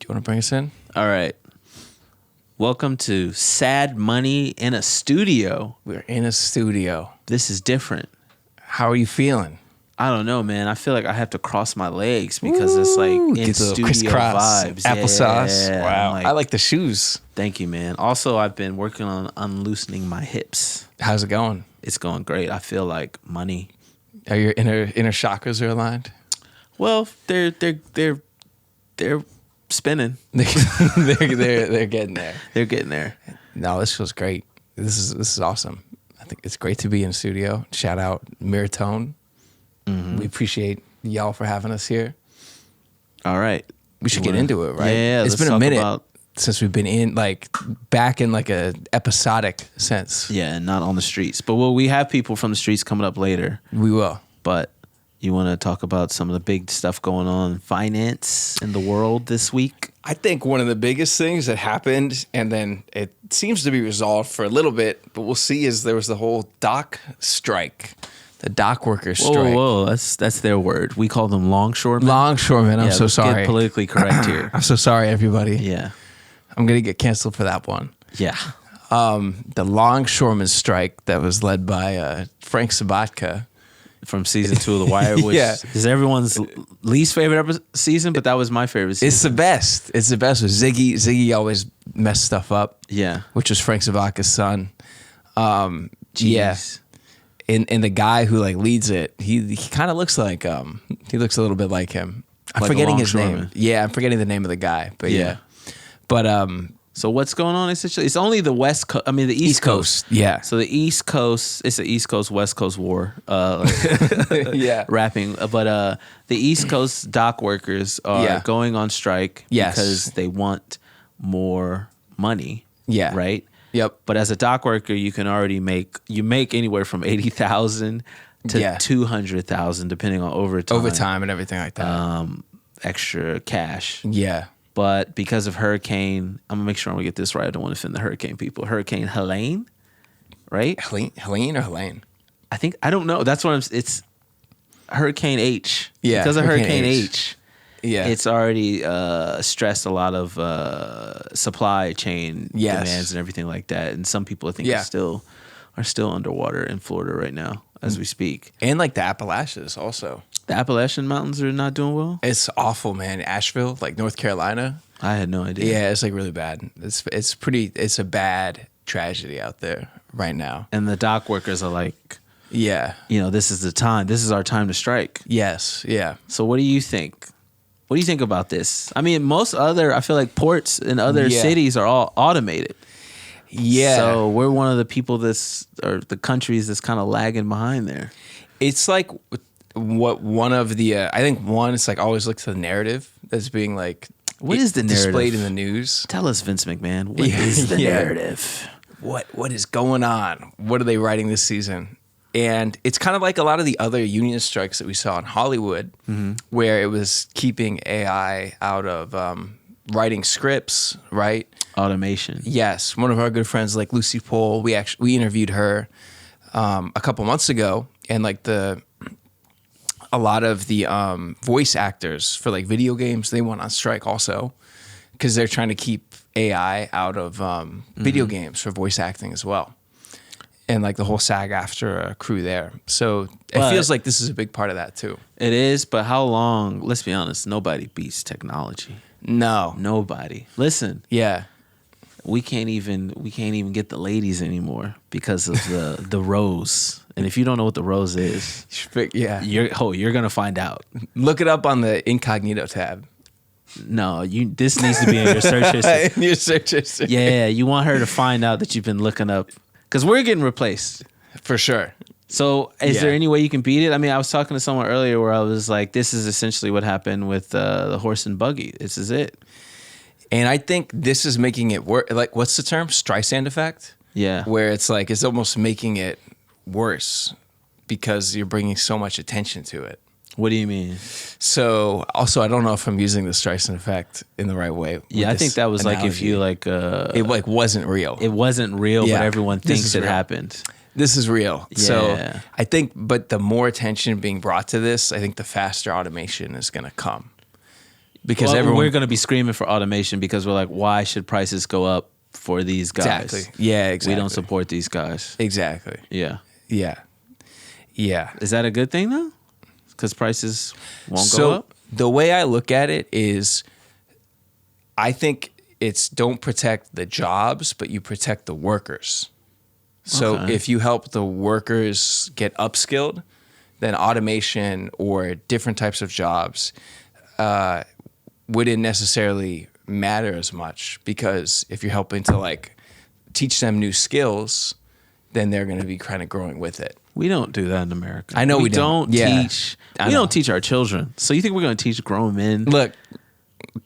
want to bring us in? All right. Welcome to Sad Money in a Studio. We're in a studio. This is different. How are you feeling? I don't know, man. I feel like I have to cross my legs because it's like in studio vibes. Applesauce. Yeah. Wow. Like, I like the shoes. Thank you, man. Also, I've been working on unloosening my hips. How's it going? It's going great. I feel like money. Are your inner chakras are aligned? Well, they're spinning. they're getting there. They're getting there. No, this feels great. This is awesome. I think it's great to be in studio. Shout out Miratone. Mm-hmm. We appreciate y'all for having us here. All right. We should get into it, right? Yeah, it's been a minute since we've been in, like, back in like a episodic sense. Yeah, not on the streets. But we have people from the streets coming up later. We will. But you want to talk about some of the big stuff going on in finance in the world this week? I think one of the biggest things that happened, and then it seems to be resolved for a little bit, but we'll see, is there was the whole dock strike. The dock workers strike. Whoa, that's their word. We call them longshoremen. Longshoremen. I'm so sorry. Get politically correct here. I'm so sorry, everybody. Yeah. I'm going to get canceled for that one. Yeah. The longshoreman strike that was led by Frank Sabatka. From season 2 of The Wire, which is everyone's least favorite season, but that was my favorite season. It's the best. It's the best with Ziggy. Ziggy always messed stuff up. Yeah. Which was Frank Sabatka's son. Yeah. And the guy who like leads it, he kind of looks like he looks a little bit like him. I'm forgetting his name. Yeah, I'm forgetting the name of the guy. But yeah. But so what's going on essentially? It's only the West Coast. I mean, the East Coast. Yeah. So the East Coast. It's the East Coast West Coast war. Yeah. Rapping. But the East Coast dock workers are going on strike because they want more money. Yeah. Right. Yep. But as a dock worker, you can already make anywhere from 80,000 to 200,000, depending on overtime and everything like that. Extra cash. Yeah. But because of Hurricane, I'm gonna make sure I'm gonna get this right. I don't want to offend the hurricane people. Hurricane Helene, right? Helene or Helene? I don't know. That's what it's Hurricane H. Yeah. Because of Hurricane H. Yeah. It's already stressed a lot of supply chain demands and everything like that. And some people I think are still underwater in Florida right now as we speak. And like the Appalachians also. The Appalachian Mountains are not doing well? It's awful, man. Asheville, like North Carolina. I had no idea. Yeah, it's like really bad. It's a bad tragedy out there right now. And the dock workers are like, yeah, this is the time. This is our time to strike. Yes, yeah. So what do you think? What do you think about this? I mean, I feel like ports in other cities are all automated. Yeah. So we're one of the people or the countries that's kind of lagging behind there. It's like what one of the, I think one, it's like always look to the narrative that's being like, what is the narrative? Displayed in the news. Tell us, Vince McMahon, what is the narrative? What is going on? What are they writing this season? And it's kind of like a lot of the other union strikes that we saw in Hollywood, where it was keeping AI out of writing scripts, right? Automation. Yes. One of our good friends, like Lucy Pohl, we interviewed her a couple months ago, and like a lot of the voice actors for like video games, they went on strike also because they're trying to keep AI out of video games for voice acting as well. And like the whole SAG-AFTRA crew there. So it feels like this is a big part of that too. It is, but how long? Let's be honest, nobody beats technology. No. Nobody. Listen. Yeah. We can't even get the ladies anymore because of the rose. And if you don't know what the rose is, you're gonna find out. Look it up on the incognito tab. No, this needs to be in your search history. In your search history. Yeah, you want her to find out that you've been looking up. Because we're getting replaced. For sure. So is there any way you can beat it? I mean, I was talking to someone earlier where I was like, this is essentially what happened with the horse and buggy. This is it. And I think this is making it worse. Like, what's the term? Streisand effect? Yeah. Where it's like, it's almost making it worse because you're bringing so much attention to it. What do you mean? So, also, I don't know if I'm using the Streisand effect in the right way. Yeah, I think that was analogy. Like if you like... it like wasn't real. It wasn't real, but everyone thinks it happened. This is real. Yeah. So I think, but the more attention being brought to this, I think the faster automation is going to come. because we're going to be screaming for automation because we're like, why should prices go up for these guys? Exactly. Yeah, exactly. We don't support these guys. Exactly. Yeah. Yeah. Yeah. Is that a good thing though? Because prices won't go up? The way I look at it is, I think it's don't protect the jobs, but you protect the workers. So if you help the workers get upskilled, then automation or different types of jobs wouldn't necessarily matter as much, because if you're helping to like teach them new skills, then they're going to be kind of growing with it. We don't do that in America. I know we don't. teach. We don't teach our children. So you think we're going to teach grown men? Look,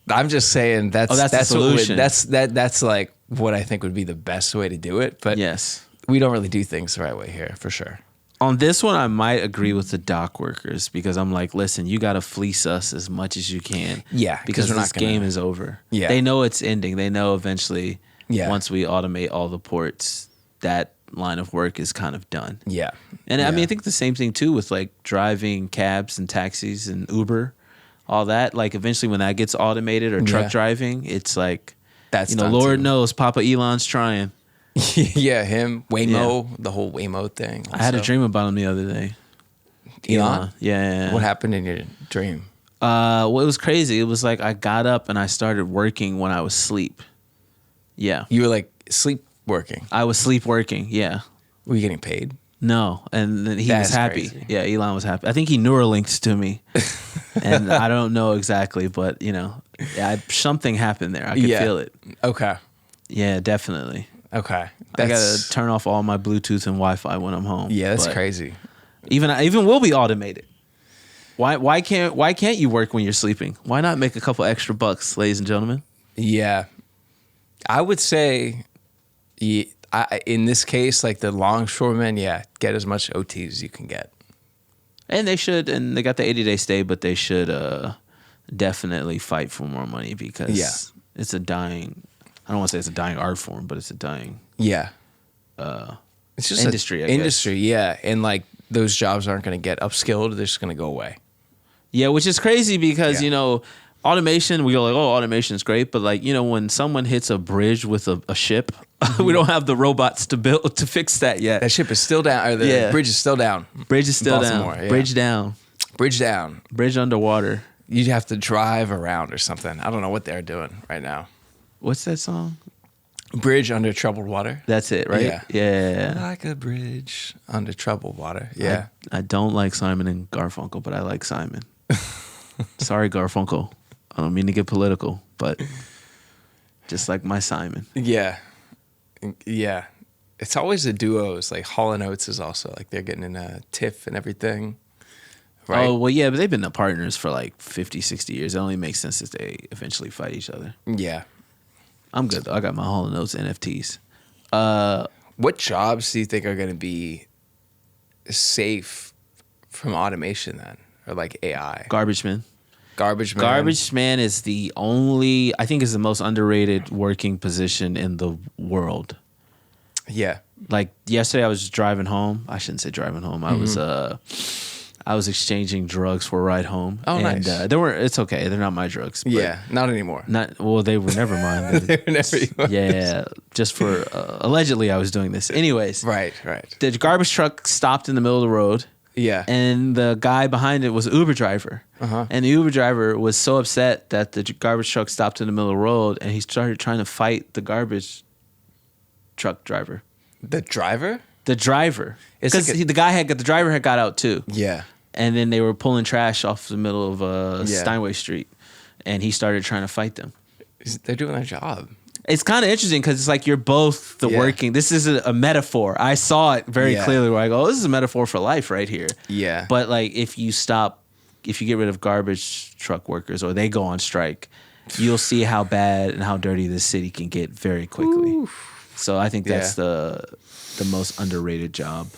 I'm just saying that's the solution. That's like what I think would be the best way to do it. But yes, we don't really do things the right way here, for sure. On this one, I might agree with the dock workers, because I'm like, listen, you got to fleece us as much as you can. Yeah, because this game is over. Yeah, they know it's ending. They know eventually. Yeah. Once we automate all the ports, that line of work is kind of done. Yeah. And I mean, I think the same thing too with like driving cabs and taxis and Uber, all that. Like eventually when that gets automated, or truck driving, it's like, that's Lord knows Papa Elon's trying. Yeah, him, Waymo, the whole Waymo thing. Also. I had a dream about him the other day. Elon? Yeah. What happened in your dream? Well, it was crazy. It was like I got up and I started working when I was asleep. Yeah. You were like sleep working? I was sleep working, yeah. Were you getting paid? No, and then he was happy. Crazy. Yeah, Elon was happy. I think he Neuralinked to me, and I don't know exactly, but something happened there. I could feel it. Okay. Yeah, definitely. Okay. I gotta turn off all my Bluetooth and Wi-Fi when I'm home. Yeah, that's crazy. Even will be automated. Why can't you work when you're sleeping? Why not make a couple extra bucks, ladies and gentlemen? Yeah, I would say, in this case, like the longshoremen, get as much OT as you can get. And they should, and they got the 80-day stay, but they should definitely fight for more money, because it's a dying. I don't want to say it's a dying art form, but it's a dying. Yeah. It's just industry. Industry, yeah, and like those jobs aren't going to get upskilled; they're just going to go away. Yeah, which is crazy because automation. We go like, oh, automation is great, but like when someone hits a bridge with a ship, we don't have the robots to fix that yet. That ship is still down. Or the bridge is still down. Bridge is still down. Yeah. Bridge down. Bridge down. Bridge underwater. You'd have to drive around or something. I don't know what they're doing right now. What's that song? Bridge under troubled water. That's it, right? Yeah. Like a bridge under troubled water. Yeah. I don't like Simon and Garfunkel, but I like Simon. Sorry, Garfunkel. I don't mean to get political, but just like my Simon. Yeah. Yeah. It's always the duos. Like Hall & Oates is also like they're getting in a tiff and everything. Right? Oh, well, yeah, but they've been the partners for like 50, 60 years. It only makes sense if they eventually fight each other. Yeah. I'm good, though. I got my Hall & Oates NFTs. What jobs do you think are going to be safe from automation then? Or like AI? Garbage man. Garbage man. Garbage man is the only, I think is the most underrated working position in the world. Yeah. Like yesterday I was just driving home. I shouldn't say driving home. I was exchanging drugs for a ride home. Oh, nice. It's okay. They're not my drugs. Yeah, not anymore. They were never mine. They were never yours. Yeah, just for, allegedly I was doing this. Anyways. Right. The garbage truck stopped in the middle of the road. Yeah. And the guy behind it was an Uber driver. Uh-huh. And the Uber driver was so upset that the garbage truck stopped in the middle of the road, and he started trying to fight the garbage truck driver. The driver? The driver. Because the driver had got out too. Yeah. And then they were pulling trash off the middle of Steinway Street, and he started trying to fight them. They're doing their job. It's kind of interesting because it's like you're both working. This is a metaphor. I saw it very clearly where I go, oh, this is a metaphor for life right here. Yeah. But like if you get rid of garbage truck workers or they go on strike, you'll see how bad and how dirty this city can get very quickly. Oof. So I think that's the most underrated job.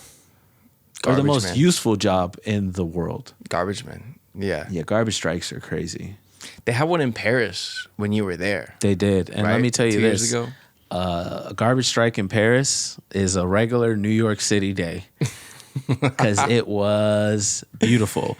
Garbage or the most useful job in the world. Garbage man. Yeah. Yeah, garbage strikes are crazy. They had one in Paris when you were there. They did. And let me tell you 2 this. years ago? A garbage strike in Paris is a regular New York City day because it was beautiful.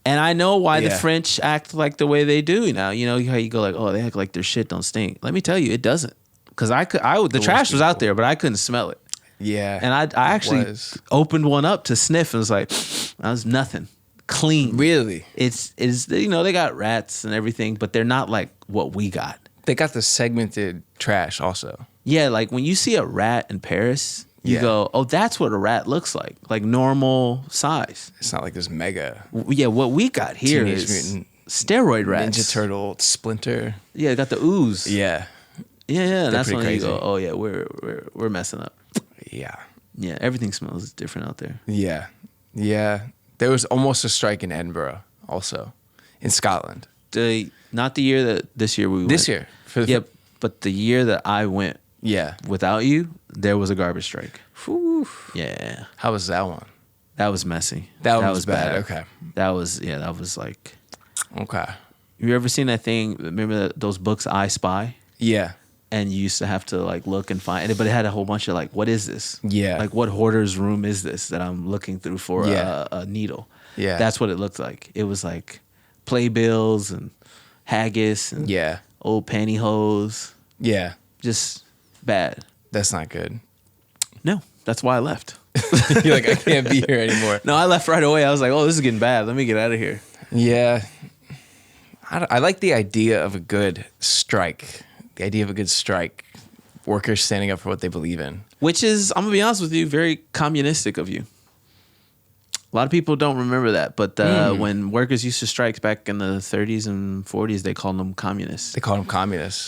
And I know why the Yeah. French act like the way they do now. You know how you go like, oh, they act like their shit don't stink. Let me tell you, it doesn't. Because the trash was out there, but I couldn't smell it. Yeah. And I actually was. opened one up to sniff and was like, that was nothing. Clean. Really? It's they got rats and everything, but they're not like what we got. They got the segmented trash also. Yeah, like when you see a rat in Paris, you Yeah. go, oh, that's what a rat looks like normal size. It's not like this mega Yeah, what we got here Teenage is Mutant steroid rats. Ninja Turtle Splinter. Yeah, they got the ooze. Yeah. Yeah, that's pretty when crazy. you go, oh yeah, we're messing up. Yeah. Yeah, everything smells different out there. Yeah. Yeah. There was almost a strike in Edinburgh also, in Scotland. Not the year that this year we went. This year. Yeah, but the year that I went Yeah. without you, there was a garbage strike. Whew. Yeah, How was that one? that was messy. That one was bad. Okay. That was like. Okay. You ever seen that thing? Remember those books, I Spy? Yeah. And you used to have to like look and find it, but it had a whole bunch of like, what is this? Yeah. Like, what hoarder's room is this that I'm looking through for Yeah. a needle? Yeah. That's what it looked like. It was like playbills and haggis and Yeah. old pantyhose. Yeah. Just bad. That's not good. No, that's why I left. You're like, I can't be here anymore. No, I left right away. I was like, oh, this is getting bad. Let me get out of here. Yeah. I like the idea of a good strike. The idea of a good strike. Workers standing up for what they believe in. Which is, I'm going to be honest with you, very communistic of you. A lot of people don't remember that, but when workers used to strike back in the 30s and 40s, they called them communists. They called them communists.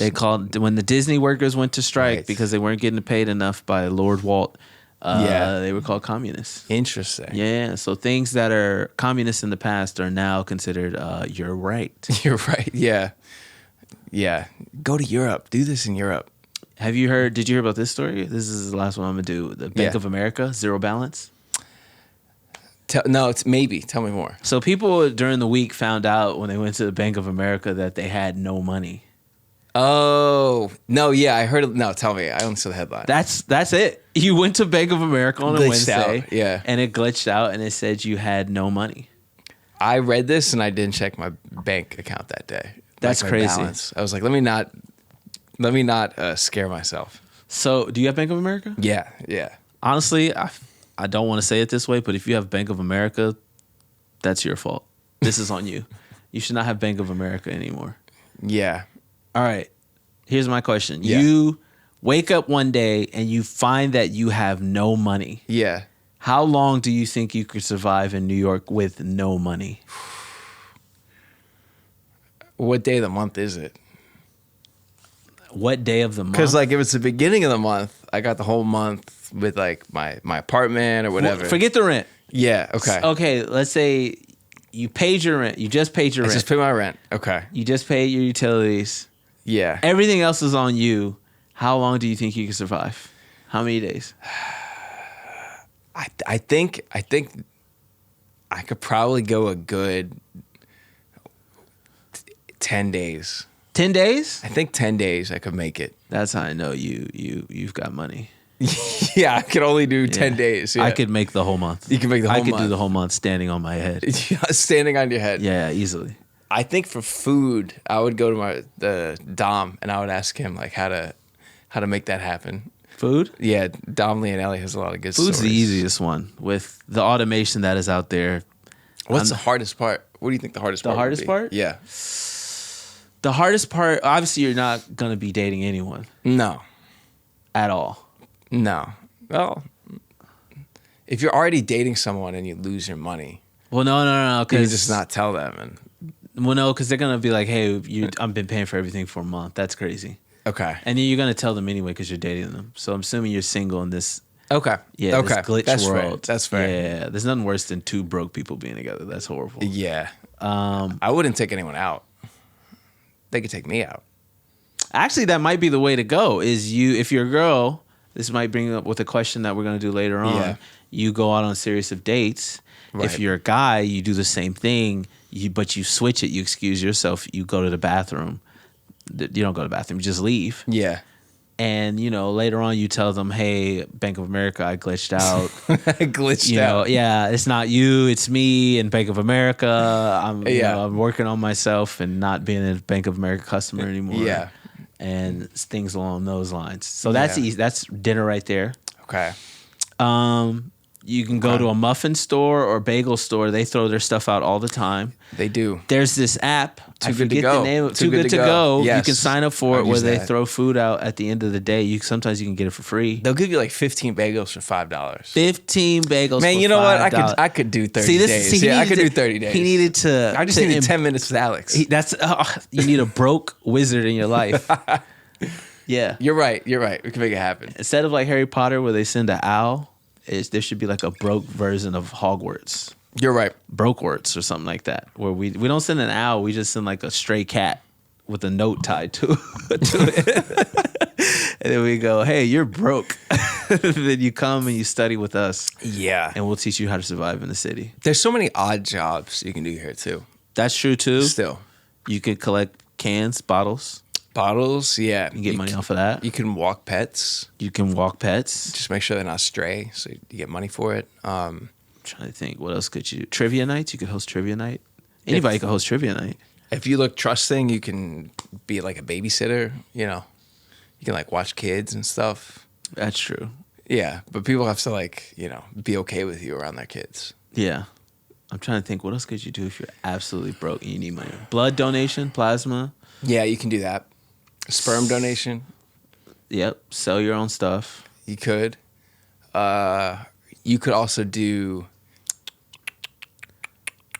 When the Disney workers went to strike Right. because they weren't getting paid enough by Lord Walt, Yeah. they were called communists. Interesting. Yeah, so things that are communist in the past are now considered you're right. You're right. Yeah. Yeah. Go to Europe. Do this in Europe. Did you hear about this story? This is the last one I'm going to do. The Bank Yeah. of America, zero balance. No, it's maybe. Tell me more. So people during the week found out when they went to the Bank of America that they had no money. Oh, no. Yeah. I heard. No, tell me. I only saw the headline. That's it. You went to Bank of America on a Glitched Wednesday. out, yeah. And it glitched out and it said you had no money. I read this and I didn't check my bank account that day. That's my crazy. balance. I was like, let me not scare myself. So do you have Bank of America? Yeah. Yeah. Honestly, I don't want to say it this way, but if you have Bank of America, that's your fault. This is on you. You should not have Bank of America anymore. Yeah. All right. Here's my question. Yeah. You wake up one day and you find that you have no money. Yeah. How long do you think you could survive in New York with no money? What day of the month is it? What day of the month? Because like if it's the beginning of the month, I got the whole month with like my apartment or whatever. Forget the rent. Yeah. Okay. Okay, let's say you paid your rent. You just paid your I rent. just pay my rent. Okay. You just paid your utilities. Yeah. Everything else is on you. How long do you think you can survive? How many days? I think I could probably go a good 10 days. 10 days? I think 10 days I could make it. That's how I know you've got money. Yeah, I could only do 10 Yeah. days. Yeah. I could make the whole month. You can make the whole I could do month. the whole month standing on my head. Standing on your head. Yeah, easily. I think for food, I would go to the Dom and I would ask him like how to make that happen. Food? Yeah, Dom Leonelli has a lot of good Food's the stories. easiest one with the automation that is out there. What's the hardest part? What do you think the hardest part would hardest be? part? Yeah. The hardest part, obviously, you're not going to be dating anyone No. at all. No. Well, if you're already dating someone and you lose your money, Well, no, you because just not tell them. And they're going to be like, hey, I've been paying for everything for a month. That's crazy. okay. And then you're going to tell them anyway because you're dating them. So I'm assuming you're single in this, Okay. this glitch That's world. Fair. That's fair. Yeah, there's nothing worse than two broke people being together. That's horrible. Yeah. I wouldn't take anyone out. They could take me out. Actually, that might be the way to go. If you're a girl, this might bring up with a question that we're going to do later on. Yeah. You go out on a series of dates. Right. If you're a guy, you do the same thing, but you switch it. You excuse yourself. You go to the bathroom. You don't go to the bathroom. You just leave. Yeah. And, later on you tell them, hey, Bank of America, I glitched out. I glitched out. Yeah, it's not you, it's me and Bank of America. I'm working on myself and not being a Bank of America customer anymore. Yeah. And things along those lines. So that's easy. That's dinner right there. Okay. You can go to a muffin store or bagel store. They throw their stuff out all the time. They do. There's this app. Too Good to Go. The name of Too Good to Go. Yes. You can sign up for it where they that. throw food out at the end of the day. Sometimes you can get it for free. They'll give you like 15 bagels for $5. 15 bagels. Man, for you know what? $5. I could do 30 days. I could do 30 days. He needed to. I just needed 10 minutes with Alex. You need a broke wizard in your life. Yeah, You're right. We can make it happen. instead of like Harry Potter where they send an owl, there should be like a broke version of Hogwarts. You're right. Brokewarts or something like that, where we don't send an owl, we just send like a stray cat with a note tied to it. And then we go, hey, you're broke. Then you come and you study with us. Yeah. And we'll teach you how to survive in the city. There's so many odd jobs you can do here too. That's true too. Still. You could collect cans, bottles. Bottles, yeah. You get money off of that. You can walk pets. You can walk pets. Just make sure they're not stray, so you get money for it. I'm trying to think, what else could you do? Trivia nights. You could host trivia night. Anybody could host trivia night. If you look trusting, you can be like a babysitter. You can like watch kids and stuff. That's true. Yeah, but people have to be okay with you around their kids. Yeah. I'm trying to think, what else could you do if you're absolutely broke and you need money? Blood donation, plasma. Yeah, you can do that. Sperm donation. Yep. Sell your own stuff. You could. You could also do.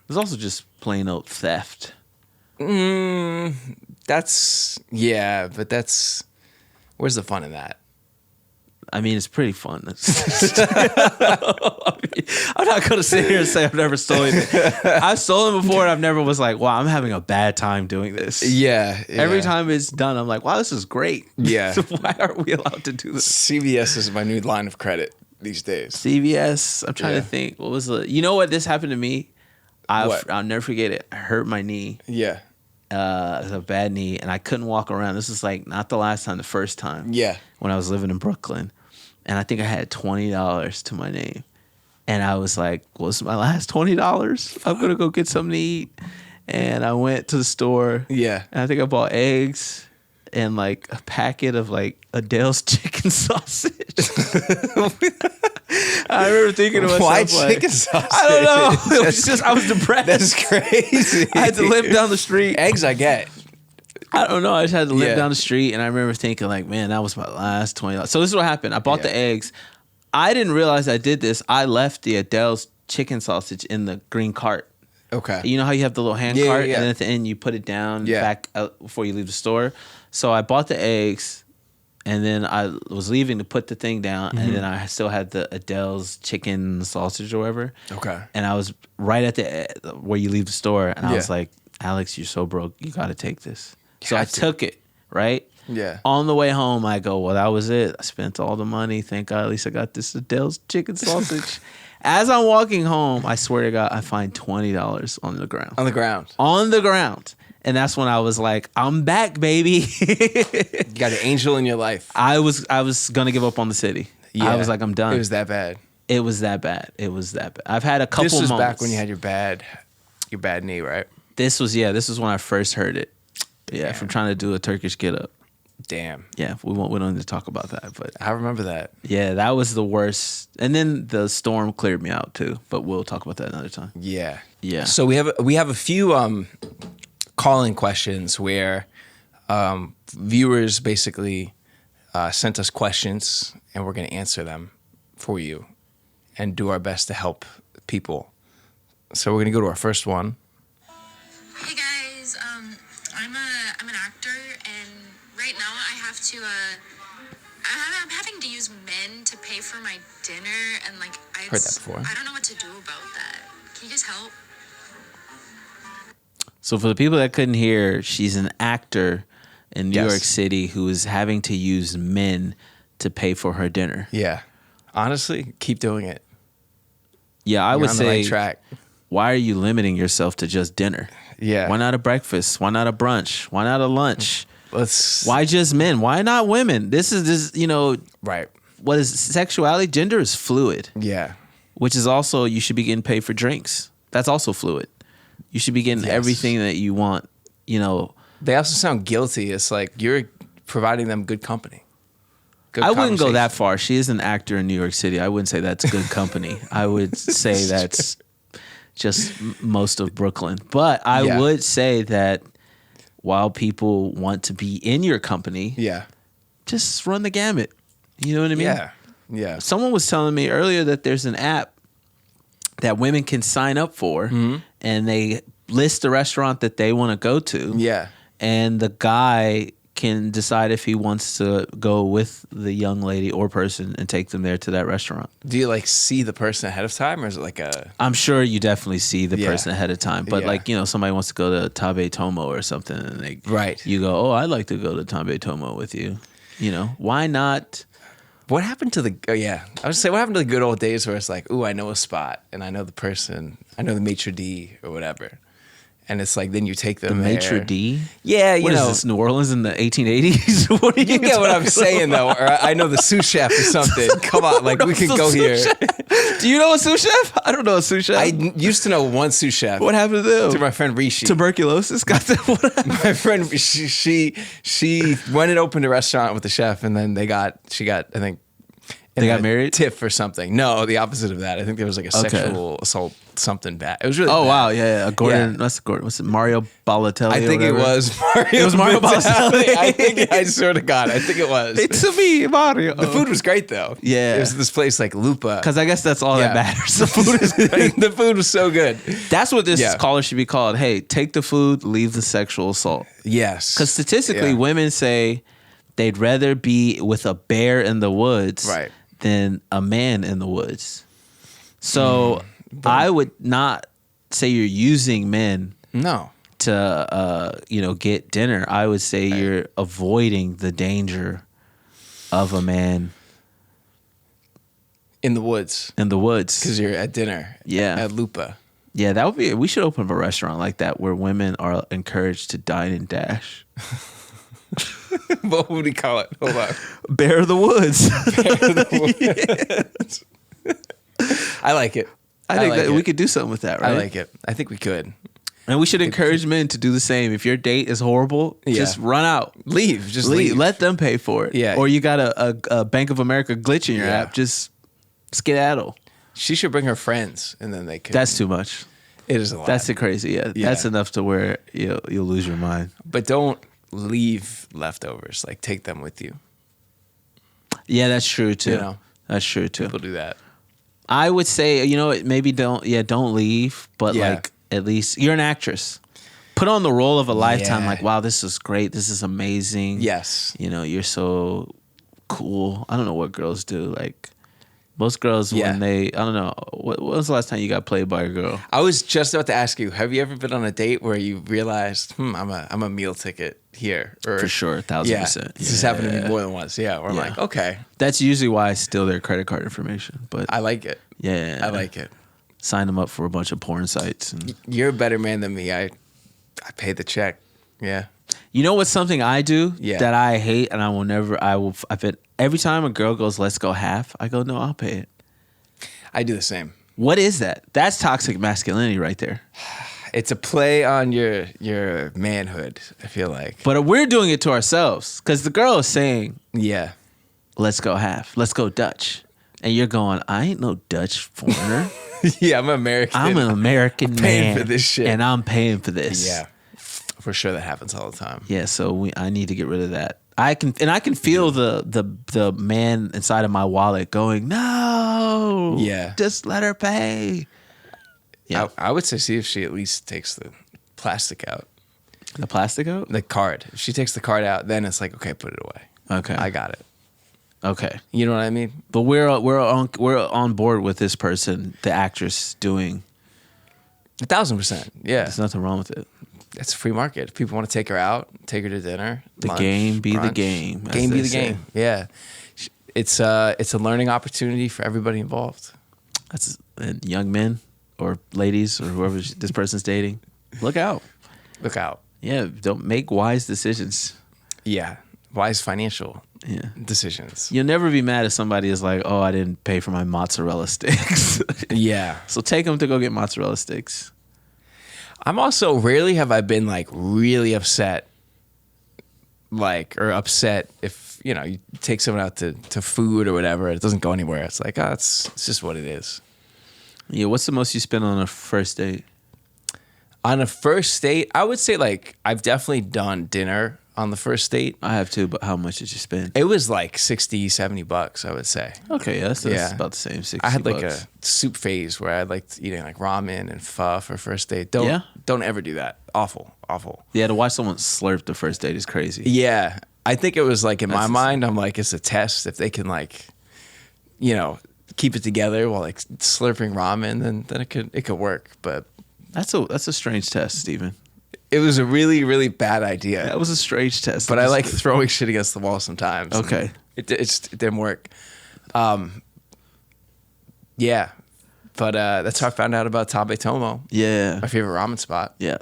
There's also just plain old theft. But where's the fun in that? I mean, it's pretty fun. I'm not going to sit here and say I've never stolen it. I've stolen before and I've never was like, wow, I'm having a bad time doing this. Yeah. Every time it's done, I'm like, wow, this is great. Yeah. So why aren't we allowed to do this? CVS is my new line of credit these days. CVS. I'm trying to think. What was you know what? This happened to me. What? I'll never forget it. I hurt my knee. Yeah. It was a bad knee, and I couldn't walk around. This was like not the last time, the first time. Yeah. When I was living in Brooklyn. And I think I had $20 to my name. And I was like, well, this is my last $20. I'm going to go get something to eat. And I went to the store. Yeah. And I think I bought eggs and like a packet of like Adele's chicken sausage. I remember thinking to myself, why like, chicken sausage? I don't know. It was just, I was depressed. That's crazy. I had to limp down the street. Eggs I get. I don't know. I just had to limp Yeah. down the street, and I remember thinking, like, man, that was my last $20. So this is what happened. I bought the eggs. I didn't realize I did this. I left the Adele's chicken sausage in the green cart. Okay. You know how you have the little hand Yeah, cart, yeah. and then at the end you put it down Yeah. back out before you leave the store. So I bought the eggs, and then I was leaving to put the thing down, and then I still had the Adele's chicken sausage or whatever. Okay. And I was right at the where you leave the store, and I Yeah. was like, Alex, you're so broke. You got to take this. So I have to. took it, right? Yeah. On the way home, I go, well, that was it. I spent all the money. Thank God, at least I got this Adele's chicken sausage. As I'm walking home, I swear to God, I find $20 on the ground. On the ground. On the ground. And that's when I was like, I'm back, baby. You got an angel in your life. I was going to give up on the city. Yeah. I was like, I'm done. It was that bad. It was that bad. I've had a couple This was moments. back when you had your bad knee, right? This was when I first heard it. Yeah, from trying to do a Turkish get up. Damn. Yeah, we don't need to talk about that, but I remember that. yeah, that was the worst. And then the storm cleared me out too, but we'll talk about that another time. Yeah. Yeah. So we have a few call-in questions where viewers basically sent us questions, and we're going to answer them for you and do our best to help people. So we're going to go to our first one. Hey guys, I'm an actor, and right now I have to I'm having to use men to pay for my dinner, and like Heard that before. I don't know what to do about that. Can you guys help? So for the people that couldn't hear, she's an actor in New Yes. York City who is having to use men to pay for her dinner. Yeah. Honestly, keep doing it. Yeah, I You're would on the say, right track. why are you limiting yourself to just dinner? Yeah. Why not a breakfast? Why not a brunch? Why not a lunch? Why just men? Why not women? This is Right. what is sexuality? Gender is fluid, Yeah. which is also you should be getting paid for drinks. That's also fluid. You should be getting Yes. everything that you want. They also sound guilty. It's like you're providing them good company. Good I wouldn't go that conversation. far. She is an actor in New York City. I wouldn't say that's good company. I would say that's just most of Brooklyn. But I Yeah. would say that while people want to be in your company, Yeah. just run the gamut. You know what I mean? Yeah. Yeah. Someone was telling me earlier that there's an app that women can sign up for, and they list the restaurant that they want to go to. Yeah. And the guy can decide if he wants to go with the young lady or person and take them there to that restaurant. Do you like see the person ahead of time, or is it like a? I'm sure you definitely see the Yeah. person ahead of time, but Yeah. somebody wants to go to Tabe Tomo or something, and Right. you go, oh, I'd like to go to Tabe Tomo with you. Why not? What happened to the? Oh yeah, I would say what happened to the good old days where it's like, ooh, I know a spot and I know the person, I know the maitre d or whatever, and it's like then you take them The there. maitre d? Yeah, you What is know. this, New Orleans in the 1880s? What are You get what I'm talking saying though, or I know the sous chef or something. Come on, like we can go here. Do you know a sous chef? I don't know a sous chef. I used to know one sous chef. What happened to them? To my friend Rishi. Tuberculosis got them. What happened? My friend, she went and opened a restaurant with the chef, and then she got I think They got a married? Tiff or something. No, the opposite of that. I think there was like a sexual assault, something bad. It was really Oh bad. wow, yeah. Gordon, Yeah. that's Gordon. What's it? Mario Balotelli. I think or it whatever? was Mario. It was Mario Balotelli. I think I swear to God, I think it was. It's me, Mario. The food was great though. Yeah. it was this place like Lupa. Because I guess that's all that Yeah. matters. The food is great. The food was so good. That's what this Yeah. caller should be called. Hey, take the food, leave the sexual assault. Yes, Because statistically, Yeah. women say they'd rather be with a bear in the woods Right. than a man in the woods. So I would not say you're using men No. to get dinner. I would say you're avoiding the danger of a man In the woods. in the woods. Because you're at dinner. Yeah. At Lupa. Yeah, that would be. We should open up a restaurant like that where women are encouraged to dine and dash. What would we call it? Hold on. Bear of the woods. I like it. I think like that it. we could do something with that, right? I like it. I think we could. And we should encourage men to do the same. If your date is horrible, Yeah. just run out. Leave. Just Leave. leave. Let them pay for it. Yeah. Or you got a Bank of America glitch in your Yeah. app. Just skedaddle. She should bring her friends, and then they could. That's too much. It is a lot. That's crazy. Yeah. Yeah. That's enough to where you'll lose your mind. But don't leave leftovers. Like take them with you. Yeah, that's true too. You know. That's true too. People do that. I would say, maybe don't leave, but Yeah. like at least you're an actress. Put on the role of a lifetime. Yeah. Like, wow, this is great. This is amazing. Yes. You're so cool. I don't know what girls do. Like most girls, Yeah. when I don't know, when was the last time you got played by a girl? I was just about to ask you. Have you ever been on a date where you realized, I'm a meal ticket here? Or, For sure, 1000%. This has happened to me more than once. Yeah. Where I'm Yeah. like, okay, That's usually why I steal their credit card information. But I like it. yeah, I like it. sign them up for a bunch of porn sites. And You're a better man than me. I pay the check. Yeah. you know what's something I do Yeah. that I hate, and I bet every time a girl goes, "Let's go half," I go, "No, I'll pay it." I do the same. What is that? That's toxic masculinity right there. It's a play on your manhood, I feel like. But we're doing it to ourselves because the girl is saying, Yeah. "Let's go half. Let's go Dutch," and you're going, "I ain't no Dutch foreigner. Yeah, I'm American. I'm an American I'm paying man for this shit." and I'm paying for this." Yeah. For sure that happens all the time. Yeah, so I need to get rid of that. I can feel the man inside of my wallet going, "No, Yeah. just let her pay." Yeah, I would say see if she at least takes the plastic out. the plastic out. The card. If she takes the card out, then it's like, okay, put it away. Okay, I got it. okay, You know what I mean? but we're on board with this person, the actress, doing. 1,000%. Yeah. There's nothing wrong with it. It's a free market. If people want to take her out, take her to dinner. The lunch, game be the brunch. game, as Game be they the say. game. Yeah. It's a learning opportunity for everybody involved. That's and young men or ladies or whoever this person's dating. Look out. Look out. Yeah, don't make wise decisions. Yeah. Wise financial Yeah. decisions. You'll never be mad if somebody is like, oh, I didn't pay for my mozzarella sticks. Yeah. So take them to go get mozzarella sticks. I'm also rarely have I been like really upset, or upset if you take someone out to food or whatever, it doesn't go anywhere. It's like, it's just what it is. Yeah, what's the most you spend on a first date? On a first date, I would say like I've definitely done dinner on the first date. I have too, but how much did you spend? It was like $60-$70, I would say. Okay, yeah, that's about the same. 60 I had like bucks. a soup phase where I liked eating like ramen and pho for first date. Don't ever do that. Awful. Yeah, to watch someone slurp the first date is crazy. Yeah. I think it was like in my That's mind, I'm like, it's a test. If they can keep it together while like slurping ramen, then it could work. But That's a strange test, Steven. it was a really, really bad idea. That was a strange test. But I like throwing shit against the wall sometimes. Okay. It didn't work. Yeah. But that's how I found out about Tabe Tomo, Yeah. my favorite ramen spot. Yeah.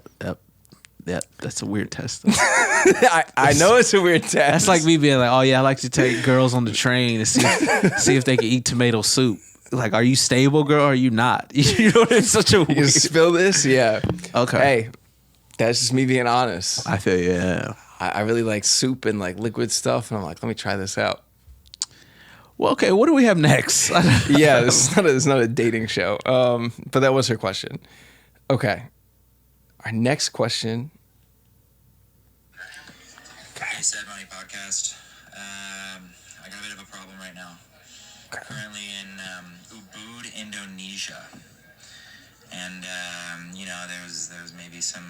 That's a weird test. I know it's a weird test. That's like me being like, oh yeah, I like to take girls on the train and see if they can eat tomato soup. Like, are you stable, girl? Or are you not? You know, it's such a You weird. spill this? Yeah. Okay. Hey, that's just me being honest. I feel yeah. I really like soup and like liquid stuff, and I'm like, let me try this out. Well, okay. What do we have next? Yeah, it's not a dating show. But that was her question. Okay. Our next question. Hey, Sad Money Podcast. I got a bit of a problem right now. Currently in Ubud, Indonesia, and there was maybe some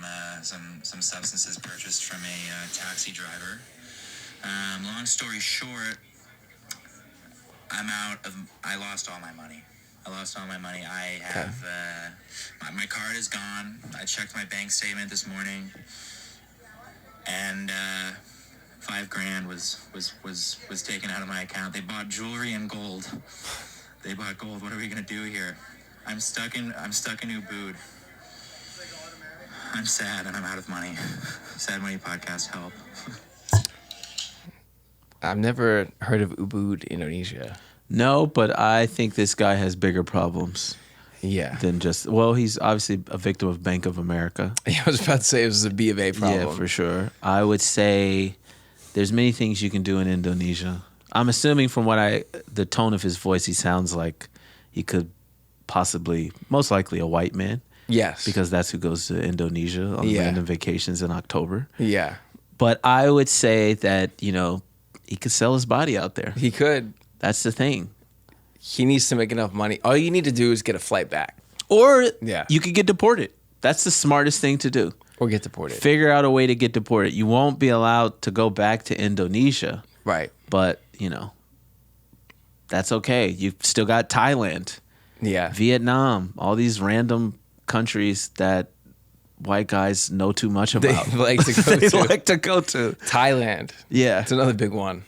substances purchased from a taxi driver. Long story short, I lost all my money. I have my card is gone. I checked my bank statement this morning, and $5,000 was taken out of my account. They bought jewelry and gold. They bought gold. What are we gonna do here? I'm stuck in Ubud. I'm sad and I'm out of money. Sad Money Podcast, help. I've never heard of Ubud, Indonesia. No, but I think this guy has bigger problems Yeah. than just. Well, he's obviously a victim of Bank of America. I was about to say it was a B of A problem. Yeah, for sure. I would say there's many things you can do in Indonesia. I'm assuming from the tone of his voice, he sounds like he could possibly, most likely, a white man. Yes. Because that's who goes to Indonesia on random vacations in October. Yeah. But I would say that, he could sell his body out there. He could. That's the thing. He needs to make enough money. All you need to do is get a flight back. Or Yeah. you could get deported. That's the smartest thing to do. Or get deported. Figure out a way to get deported. You won't be allowed to go back to Indonesia, Right. but, that's okay. You've still got Thailand, Yeah. Vietnam, all these random countries that white guys know too much about. They like to go They to. like to go to. Thailand. Yeah. It's another big one.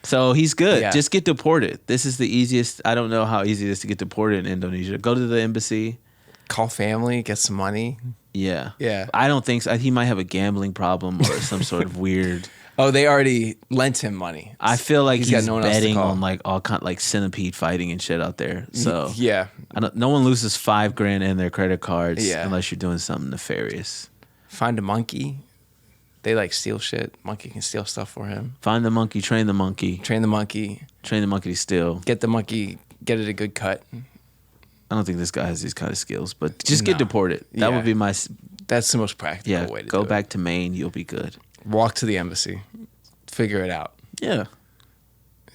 So he's good. Yeah. Just get deported. This is the easiest. I don't know how easy it is to get deported in Indonesia. Go to the embassy. Call family, get some money. Yeah. Yeah. I don't think so. He might have a gambling problem or some sort of weird. Oh, they already lent him money. I feel like he's got no one else to betting call. on like all kind like centipede fighting and shit out there. So Yeah. no one loses $5,000 in their credit cards Yeah. unless you're doing something nefarious. Find a monkey. They like steal shit. Monkey can steal stuff for him. Find the monkey, train the monkey, Train the monkey. train the monkey to steal. Get the monkey. Get it a good cut. I don't think this guy has these kind of skills, but just get No. deported. That Yeah. would be my That's the most practical way to Go do back to Maine, you'll be good. it. Walk to the embassy. Figure it out. Yeah,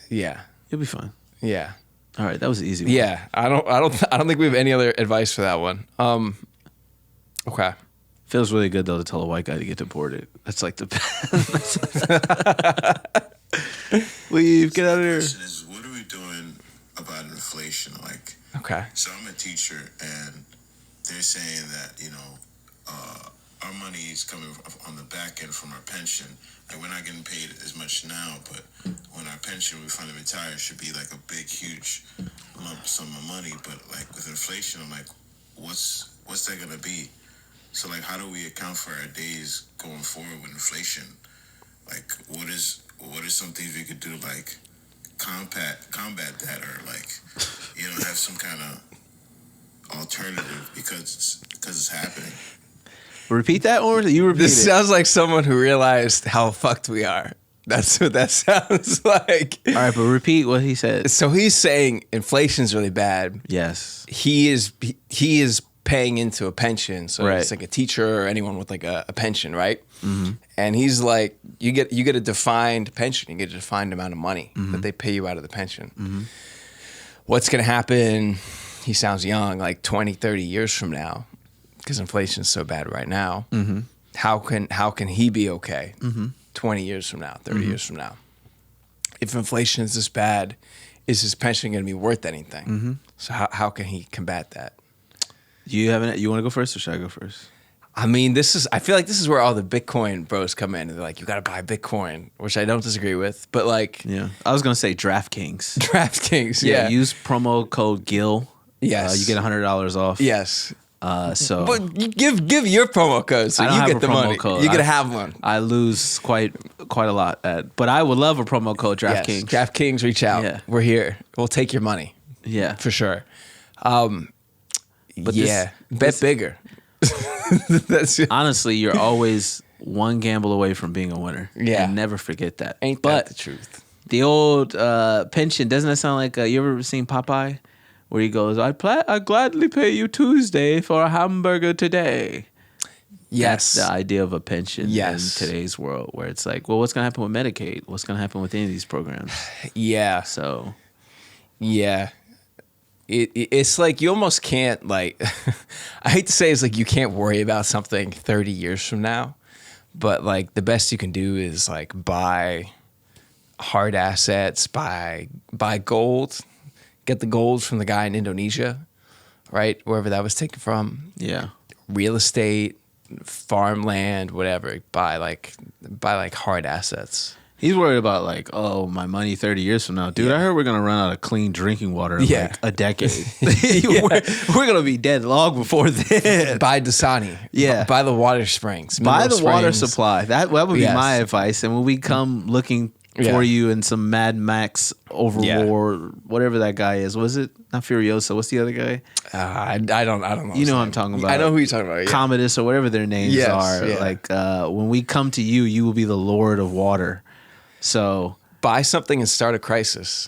Yeah. you'll be fine. Yeah. All right, that was an easy one. Yeah. I don't think we have any other advice for that one. Okay. Feels really good though to tell a white guy to get deported. That's like the leave, get out of here. The question is, what are we doing about inflation? Like, Okay. so I'm a teacher, and they're saying that our money is coming on the back end from our pension. Like, we're not getting paid as much now, but when our pension we finally retire should be like a big, huge lump sum of money. But like with inflation, I'm like, what's that gonna be? So like, how do we account for our days going forward with inflation? like what is some things we could do to like combat that, or like have some kind of alternative because it's happening. Repeat that, or you repeat This it? sounds like someone who realized how fucked we are. That's what that sounds like. All right, but repeat what he said. So he's saying inflation's really bad. Yes. He is paying into a pension, so Right. it's like a teacher or anyone with like a pension, right? Mm-hmm. And he's like, you get a defined pension, you get a defined amount of money that they pay you out of the pension. Mm-hmm. What's going to happen? He sounds young, like 20, 30 years from now, because inflation's so bad right now. Mm-hmm. How can he be okay 20 years from now, 30 years from now? If inflation is this bad, is his pension going to be worth anything? So how can he combat that? You want to go first, or should I go first? I mean, I feel like this is where all the Bitcoin bros come in. They're like, you got to buy Bitcoin, which I don't disagree with. But like, Yeah, I was gonna say DraftKings. DraftKings, yeah. Use promo code GIL. Yes. You get $100 off. Yes. So But you give your promo code so I don't you have get a the promo money. code. You're going to I- have one. I lose quite a lot but I would love a promo code Yes. DraftKings. DraftKings, reach out. Yeah. We're here. We'll take your money Yeah. for sure. But yeah. Bet bigger. That's Honestly, you're always one gamble away from being a winner. Yeah. And never forget that. Ain't but that the truth? the old pension, doesn't that sound like you ever seen Popeye? Where he goes, I gladly pay you Tuesday for a hamburger today. Yes. That's the idea of a pension Yes. in today's world, where it's like, well, what's going to happen with Medicaid? What's going to happen with any of these programs? Yeah. So, Yeah. It's like you almost can't, like, I hate to say it's like you can't worry about something 30 years from now, but like the best you can do is like buy hard assets, buy gold, get the gold from the guy in Indonesia, right? Wherever that was taken from. yeah. Real estate, farmland, whatever. Buy like hard assets. He's worried about like, oh, my money 30 years from now. Dude, I heard we're going to run out of clean drinking water in Yeah. like a decade. We're going to be dead long before then. Buy Dasani. Yeah. Buy the water springs. Buy mineral the water springs. supply. That would be Yes. my advice. And when we come looking Yeah. for you in some Mad Max Overlord, whatever that guy is, was it not Furiosa? What's the other guy? I don't know. You know what I'm talking about. I know who you're talking about. Yeah. Commodus or whatever their names Yes, are. yeah. Like when we come to you, you will be the Lord of Water. So Buy something and start a crisis.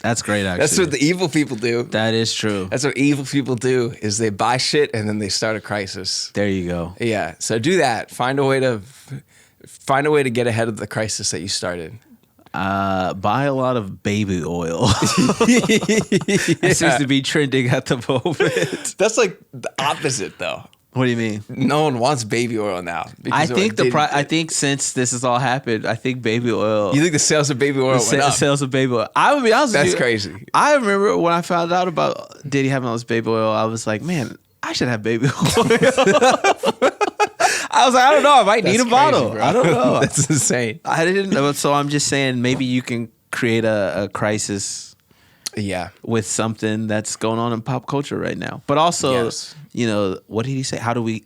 that's great. Actually, That's what the evil people do. that is true. That's what evil people do is they buy shit and then they start a crisis. There you go. Yeah. So do that. Find a way to get ahead of the crisis that you started. Buy a lot of baby oil. That seems to be trending at the moment. That's like the opposite though. What do you mean? No one wants baby oil now. I because of think what I think since this has all happened, I think baby oil. You think the sales of baby oil went up? Sales of baby oil. I would be honest with you. That's crazy. I remember when I found out about Diddy having all this baby oil, I was like, man, I should have baby oil. I was like, I don't know. I might need a That's bottle. crazy, bro. I don't know. That's insane. I didn't know. So I'm just saying maybe you can create a crisis Yeah. with something that's going on in pop culture right now. But also, Yes. what did he say? How do we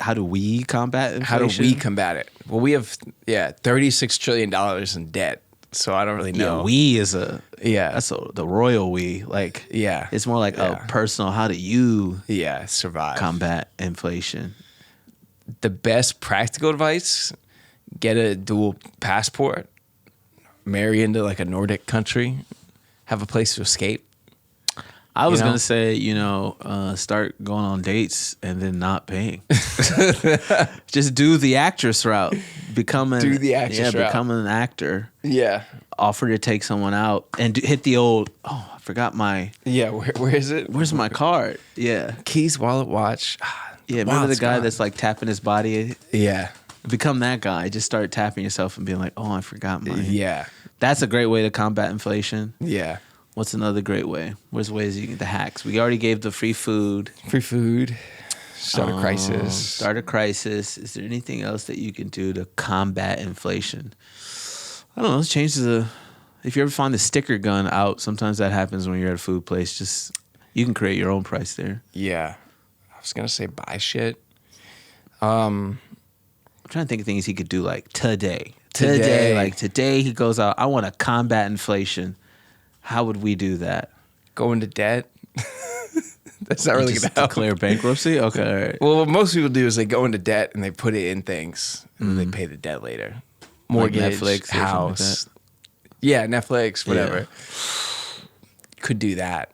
combat inflation? How do we combat it? Well, we have $36 trillion in debt. So I don't really know. Yeah, we is Yeah. that's the royal we. Like, Yeah. it's more like Yeah. a personal. How do you Yeah, survive. combat inflation? The best practical advice: get a dual passport, marry into like a Nordic country, have a place to escape. I was You know? gonna say, start going on dates and then not paying. Just do the actress route. Become an actor. Yeah. Offer to take someone out and hit the old. Oh, I forgot my. Yeah. Where is it? Where's my card? Yeah, Keys, wallet, watch. yeah. Remember the Wallet's guy gone. that's like tapping his body? Yeah. Become that guy. Just start tapping yourself and being like, oh, I forgot my. Yeah. That's a great way to combat inflation. Yeah. What's another great way? Where's ways you can the hacks? We already gave the free food. Free food. Start a crisis. Start a crisis. Is there anything else that you can do to combat inflation? I don't know. Change if you ever find the sticker gun out, sometimes that happens when you're at a food place. Just you can create your own price there. Yeah. I was gonna say buy shit. I'm trying to think of things he could do like today Today, like today, he goes out. I want to combat inflation. How would we do that? Go into debt. That's not really going to help. Declare bankruptcy. Okay. All right. Well, what most people do is they go into debt and they put it in things, and then they pay the debt later. Mortgage, Like Netflix, or house. something Yeah, Netflix, whatever. Yeah. Could do that.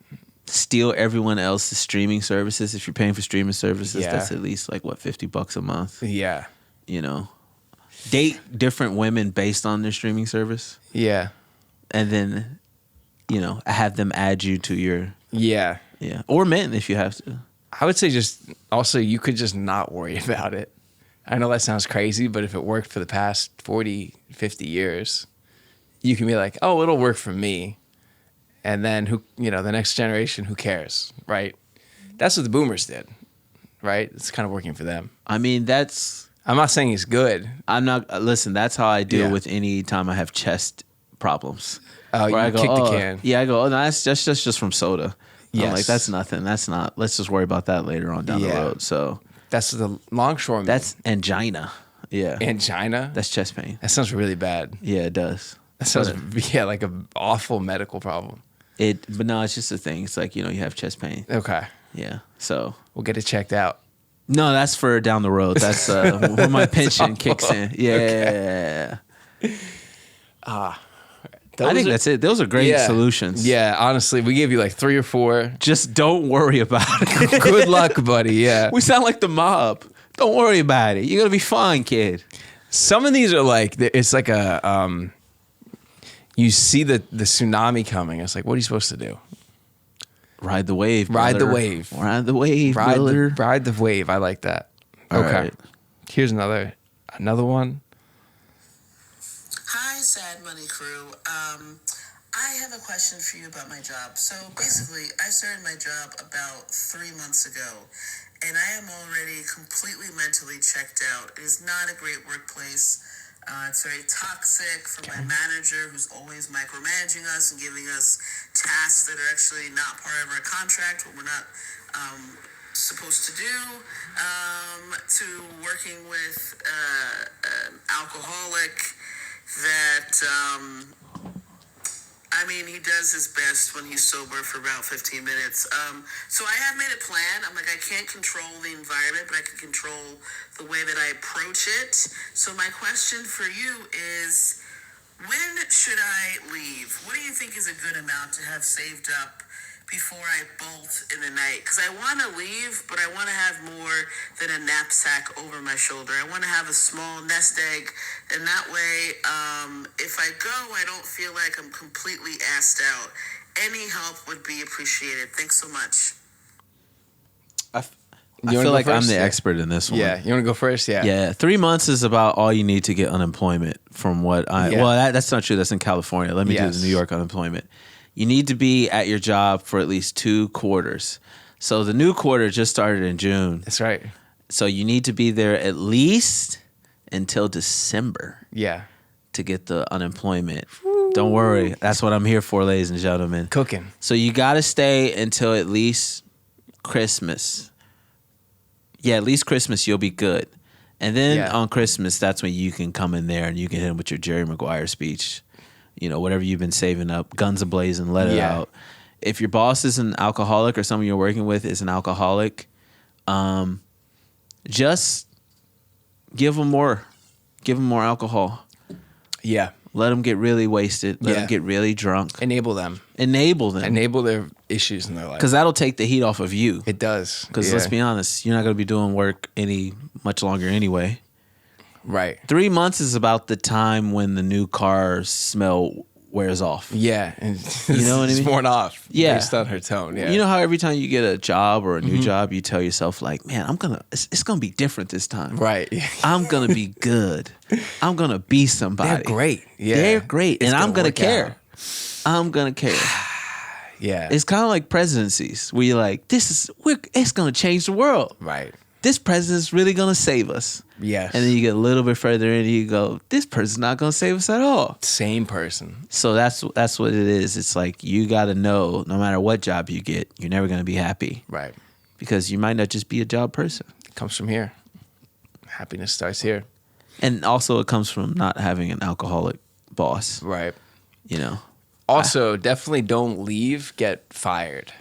Steal everyone else's streaming services. If you're paying for streaming services, Yeah. that's at least like what, $50 a month. Yeah. You know, date different women based on their streaming service, Yeah. and then, you know, have them add you to your Yeah. or men if you have to. I would say just also you could just not worry about it. I know that sounds crazy, but if it worked for the past 40, 50 years, you can be like, oh, it'll work for me. And then the next generation, who cares, right? That's what the boomers did, right? It's kind of working for them. I mean, I'm not saying he's good. listen, that's how I deal Yeah. with any time I have chest problems. Oh, Where you I go, kick the oh, can. Yeah, I go, oh, no, that's just from soda. I'm Yes. like, that's nothing. That's not. Let's just worry about that later on down the Yeah. road. So That's the longshoreman. that's angina. Yeah. angina. That's chest pain. That sounds really bad. Yeah, it does. That sounds like an awful medical problem. But no, it's just a thing. It's like, you know, you have chest pain. Okay, Yeah. So we'll get it checked out. no, that's for down the road. That's when my pension kicks in. Yeah. I think that's it. Those are great solutions. Yeah, honestly, we gave you like 3 or 4. Just don't worry about it. Good luck, buddy. Yeah. We sound like the mob. Don't worry about it. You're gonna be fine, kid. Some of these are like, it's like a, you see the tsunami coming. It's like, what are you supposed to do? Ride the wave. Ride the brother. wave. Ride the wave, Ride brother. the wave. I like that. All Okay. right. Here's another one. Hi, Sad Money Crew. I have a question for you about my job. So basically, I started my job about 3 months ago, and I am already completely mentally checked out. It is not a great workplace. It's very toxic for my manager, who's always micromanaging us and giving us tasks that are actually not part of our contract, what we're not supposed to do, to working with an alcoholic that, he does his best when he's sober for about 15 minutes. So I have made a plan. I'm like, I can't control the environment, but I can control the way that I approach it. So my question for you is, when should I leave? What do you think is a good amount to have saved up before I bolt in the night? Because I want to leave, but I want to have more than a knapsack over my shoulder. I want to have a small nest egg, and that way, if I go, I don't feel like I'm completely assed out. Any help would be appreciated. Thanks so much. I wanna feel go like I'm first? the Yeah. expert in this one. Yeah. You want to go first? Yeah. Yeah, 3 months is about all you need to get unemployment from what I... Yeah. Well, that's not true. That's in California. Let me do Yes. the New York unemployment. You need to be at your job for at least 2 quarters. So the new quarter just started in June. That's right. So you need to be there at least until December Yeah. to get the unemployment. Don't worry. That's what I'm here for, ladies and gentlemen. Cooking. So you got to stay until at least Christmas. Yeah, at least Christmas, you'll be good. And then Yeah. on Christmas, that's when you can come in there and you can hit him with your Jerry Maguire speech. You know, whatever you've been saving up, guns a-blazing, let it Yeah. out. If your boss is an alcoholic or someone you're working with is an alcoholic, just give them more alcohol. Yeah. Let them get really wasted. Let Yeah. them get really drunk. Enable them. Enable them. Enable their issues in their life. Because that'll take the heat off of you. It does. Because let's be honest, you're not going to be doing work much longer anyway. Right. 3 months is about the time when the new car smell wears off. Yeah. And You know what I it's mean? worn off. Yeah. Based on her tone. Yeah. You know how every time you get a job or a new job, you tell yourself like, man, it's gonna be different this time. Right. I'm gonna be good. I'm gonna be somebody. They're great. Yeah. They're great. It's And I'm gonna work care. out. I'm gonna care. Yeah. It's kind of like presidencies where you're like, it's gonna change the world. right. This president's really gonna save us. Yes. And then you get a little bit further in and you go, this person's not gonna save us at all. Same person. So that's what it is. It's like you gotta know no matter what job you get, you're never gonna be happy. Right. Because you might not just be a job person. It comes from here. Happiness starts here. And also it comes from not having an alcoholic boss, Right. you know. Also, definitely don't leave. Get fired.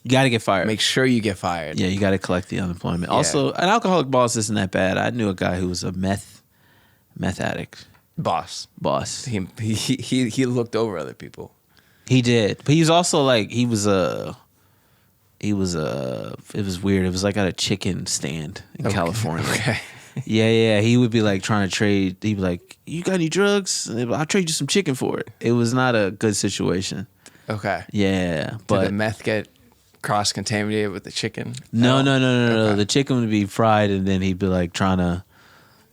You got to get fired. Make sure you get fired. Yeah, you got to collect the unemployment. Yeah. Also, an alcoholic boss isn't that bad. I knew a guy who was a meth addict Boss. boss. He looked over other people. He did, but he was also like it was weird. It was like at a chicken stand in California. Okay. Yeah. He would be like trying to trade. He'd be like, "You got any drugs? And they'd be like, I'll trade you some chicken for it." It was not a good situation. Okay. Yeah, Did but the meth get cross-contaminated with the chicken? no. Okay. The chicken would be fried, and then he'd be like trying to,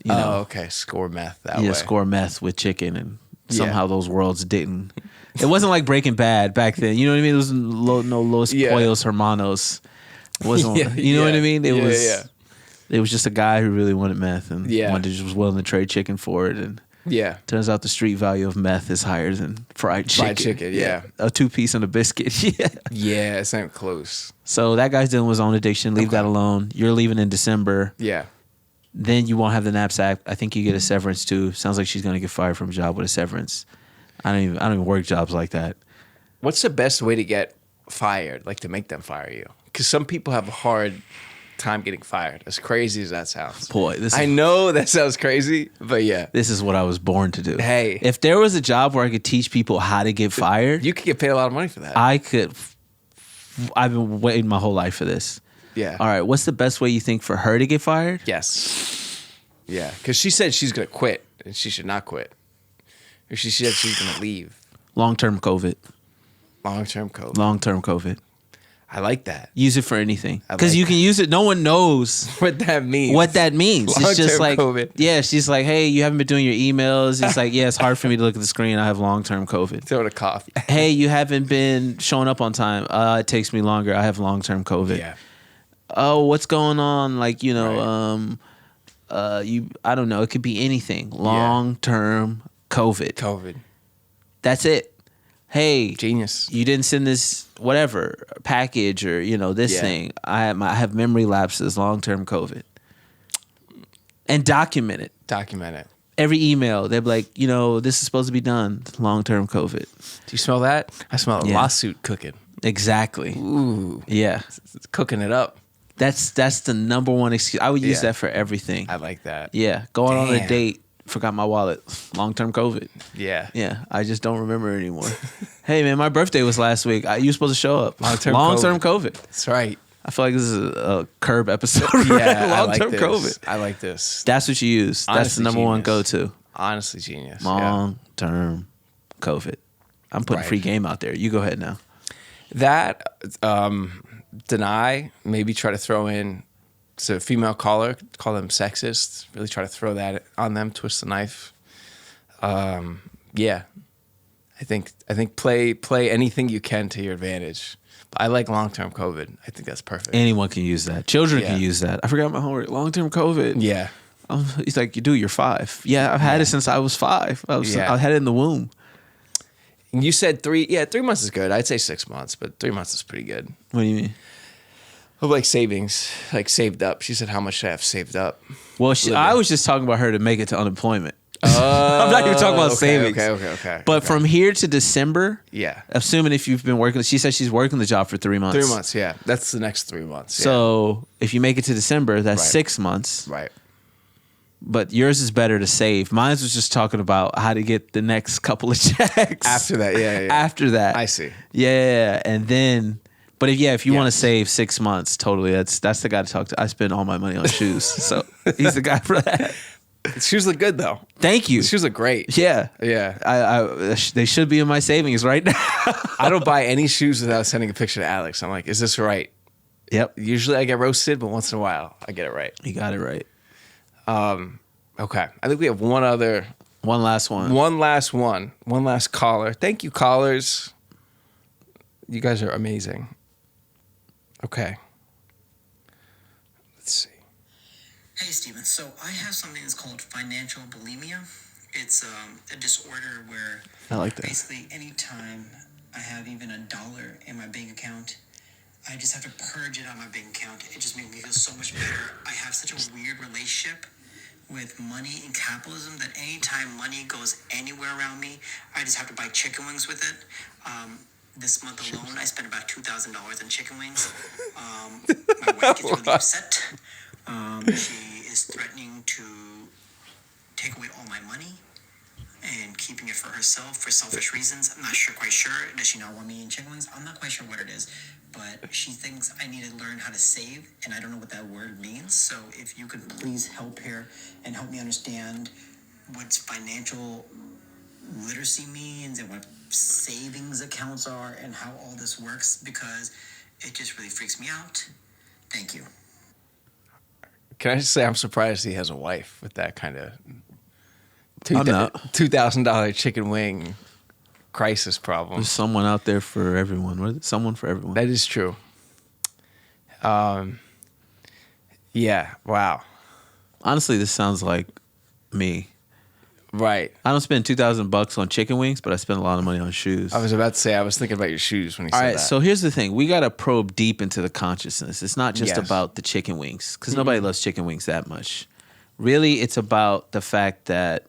you know, okay. Score meth that way. score meth with chicken, and Yeah. somehow those worlds didn't. It wasn't like Breaking Bad back then. You know what I mean? It was no Los Yeah. Pollos Hermanos. It wasn't. Yeah, You know what I mean? It yeah, was. yeah. It was just a guy who really wanted meth and Yeah. was willing to trade chicken for it. And Yeah. turns out the street value of meth is higher than fried chicken. Fried chicken, yeah. A 2-piece and a biscuit. Yeah. Yeah, it's not close. So that guy's dealing with his own addiction. Leave that alone. You're leaving in December. Yeah. Then you won't have the knapsack. I think you get a severance too. Sounds like she's gonna get fired from a job with a severance. I don't even work jobs like that. What's the best way to get fired? Like to make them fire you? Because some people have a hard time getting fired. As crazy as that sounds. Boy, I know that sounds crazy, but yeah. This is what I was born to do. Hey. If there was a job where I could teach people how to get fired, You could get paid a lot of money for that. I could. I've been waiting my whole life for this. Yeah. All right. What's the best way you think for her to get fired? Yes. Yeah. Because she said she's going to quit and she should not quit. Or she said she's going to leave. Long-term COVID. Long-term COVID. Long-term COVID. I like that. Use it for anything. I Because like you can use it. No one knows What that means. what that means. It's just Long-term like, COVID. yeah, she's like, hey, you haven't been doing your emails. It's like, yeah, it's hard for me to look at the screen. I have long-term COVID. Throw a cough. Hey, you haven't been showing up on time. It takes me longer. I have long-term COVID. Yeah. Oh, what's going on? Like, you know, Right. I don't know. It could be anything. Long-term COVID. COVID. That's it. Hey, Genius. you didn't send this whatever package or this Yeah. thing. I have memory lapses, long-term COVID. And document it. Document it. Every email, they'll be like, this is supposed to be done. Long-term COVID. Do you smell that? I smell a Yeah. lawsuit cooking. Exactly. Ooh. Yeah. It's cooking it up. That's the number one excuse. I would use Yeah. that for everything. I like that. Yeah. Going on a Damn. date, forgot my wallet. Long-term COVID. Yeah. Yeah, I just don't remember anymore. Hey, man, my birthday was last week. You were supposed to show up. Long-term COVID. That's right. I feel like this is a Curb episode. Yeah. I Long-term like COVID. this. I like this. That's what you use. That's Honestly, the number one genius. go-to. Honestly, genius. Yeah. Long-term COVID. I'm putting Right. free game out there. You go ahead now. That, deny, maybe try to throw in, so a female caller, call them sexist, really try to throw that on them, twist the knife. Yeah. I think play anything you can to your advantage. But I like long-term COVID. I think that's perfect. Anyone can use that. Children Yeah. can use that. I forgot my homework. Long-term COVID. Yeah. He's like, you're 5. Yeah, I've had it since I was 5. Yeah. I had it in the womb. You said 3. Yeah, 3 months is good. I'd say 6 months, but 3 months is pretty good. What do you mean? Like savings, like saved up. She said, how much should I have saved up? Well, I was just talking about her to make it to unemployment. I'm not even talking about savings. Okay. But from here to December, Yeah. assuming if you've been working, she said she's working the job for 3 months. 3 months, yeah. That's the next 3 months. So if you make it to December, that's Right. 6 months. yeah. Right. But yours is better to save. Mine was just talking about how to get the next couple of checks. After that, yeah. After that. I see. Yeah. And then, but if you Yeah. want to save 6 months, totally, that's the guy to talk to. I spend all my money on shoes. So he's the guy for that. Shoes look good, though. Thank you. Shoes look great. Yeah. Yeah. They should be in my savings right now. I don't buy any shoes without sending a picture to Alex. I'm like, is this right? Yep. Usually I get roasted, but once in a while I get it right. You got it right. Okay. I think we have one last one. One last caller. Thank you, callers. You guys are amazing. Okay. Let's see. Hey, Steven. So I have something that's called financial bulimia. It's a disorder where I like that. basically anytime I have even $1 in my bank account, I just have to purge it out of my bank account. It just makes me feel so much better. I have such a weird relationship with money and capitalism that anytime money goes anywhere around me, I just have to buy chicken wings with it. This month alone, I spent about $2,000 in chicken wings. My wife gets really upset. She is threatening to take away all my money and keeping it for herself for selfish reasons. I'm not quite sure. Does she not want me in chicken wings? I'm not quite sure what it is. But she thinks I need to learn how to save, and I don't know what that word means. So if you could please help here and help me understand what financial literacy means and what savings accounts are and how all this works, because it just really freaks me out. Thank you. Can I just say I'm surprised he has a wife with that kind of $2,000 chicken wing crisis problem. There's someone out there for everyone. What is it? Someone for everyone. That is true. Yeah. Wow. Honestly, this sounds like me. Right. I don't spend $2,000 on chicken wings, but I spend a lot of money on shoes. I was about to say, I was thinking about your shoes when you said that. All right, so here's the thing. We got to probe deep into the consciousness. It's not just about the chicken wings, because nobody loves chicken wings that much. Really, it's about the fact that